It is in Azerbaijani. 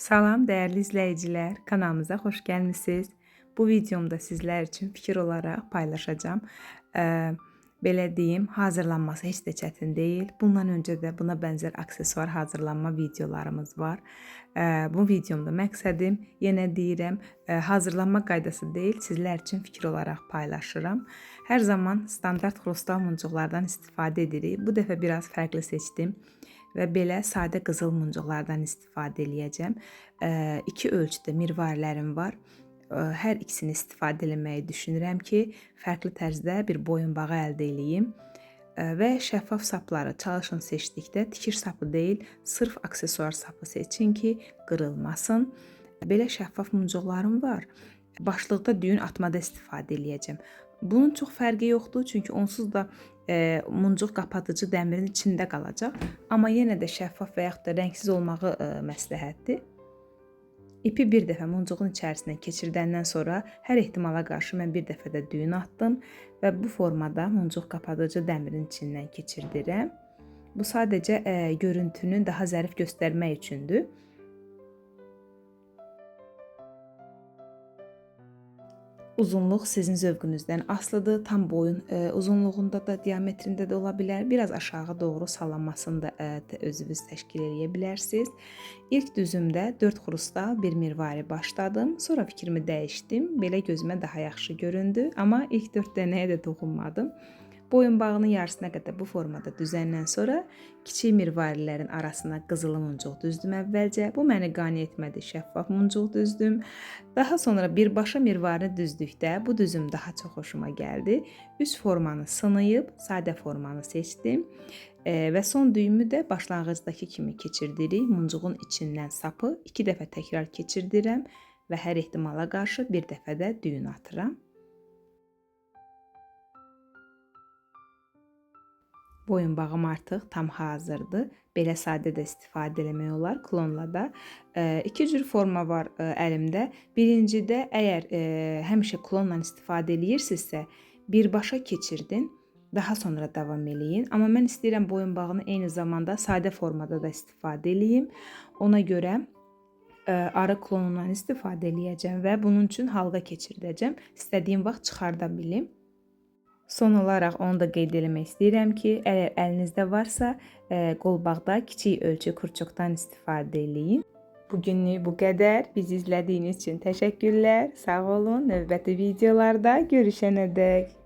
Salam dəyərli izləyicilər, kanalımıza xoş gəlmisiniz. Bu videomda sizlər üçün fikir olaraq paylaşacağım. Belə deyim, hazırlanması heç də çətin deyil. Bundan öncə də buna bənzər aksesuar hazırlanma videolarımız var. Bu videomda məqsədim, yenə deyirəm, hazırlanma qaydası deyil, sizlər üçün fikir olaraq paylaşıram. Hər zaman standart xrustal muncuqlardan istifadə edirik. Bu dəfə biraz fərqli seçdim və belə sadə qızıl muncuqlardan istifadə eləyəcəm. İki ölçüdə mirvarilərim var. Hər ikisini istifadə eləməyi düşünürəm ki, fərqli tərzdə bir boyunbağı əldə eləyim. Və şəffaf sapları çalışın seçdikdə tikiş sapı deyil, sırf aksesuar sapı seçin ki, qırılmasın. Belə şəffaf muncuqlarım var. Başlıqda düyün atmada istifadə eləyəcəm. Bunun çox fərqi yoxdur, çünki onsuz da muncuq qapatıcı dəmirin içində qalacaq. Amma yenə də şəffaf və yaxud da rəngsiz olmağı məsləhətdir. İpi bir dəfə muncuğun içərisindən keçirdəndən sonra hər ehtimala qarşı mən bir dəfə də düyün atdım və bu formada muncuq qapatıcı dəmirin içindən keçirdirəm. Bu sadəcə görüntünü daha zərif göstərmək üçündür. Uzunluq sizin zövqünüzdən asılıdır. Tam boyun uzunluğunda da, diametrində də ola bilər. Biraz aşağı doğru sallanmasını da özünüz təşkil edə bilərsiniz. İlk düzümdə 4 xrustal, bir mirvari başladım. Sonra fikrimi dəyişdim. Belə gözümə daha yaxşı göründü. Amma ilk 4 dənəyə də toxunmadım. Boyunbağının yarısına qədər bu formada düzəndən sonra kiçik mirvarilərin arasına qızılı muncuq düzdüm əvvəlcə. Bu məni qane etmədi, şəffaf muncuq düzdüm. Daha sonra birbaşa mirvarini düzdükdə bu düzüm daha çox xoşuma gəldi. Üst formanı sınayıb sadə formanı seçdim. Və son düyümü də başlanğıcdakı kimi keçirdirik. Muncuğun içindən sapı 2 dəfə təkrar keçirdirəm və hər ehtimala qarşı bir dəfə də düyün atıram. Boyunbağım artıq tam hazırdır. Belə sadə də istifadə eləmək olar, klonla da. İki cür forma var əlimdə. Birincidə əgər həmişə klonla istifadə eləyirsinizsə, birbaşa keçirdin, daha sonra davam eləyin. Amma mən istəyirəm boyunbağını eyni zamanda sadə formada da istifadə eləyim. Ona görə arı klonundan istifadə eləyəcəm və bunun üçün halqa keçirdəcəm. İstədiyim vaxt çıxarda bilim. Son olaraq onu da qeyd eləmək istəyirəm ki, əgər əlinizdə varsa, qolbaqda kiçik ölçü kurçokdan istifadə eləyin. Bugünlük bu qədər. Bizi izlədiyiniz üçün təşəkkürlər. Sağ olun. Növbəti videolarda görüşənədək.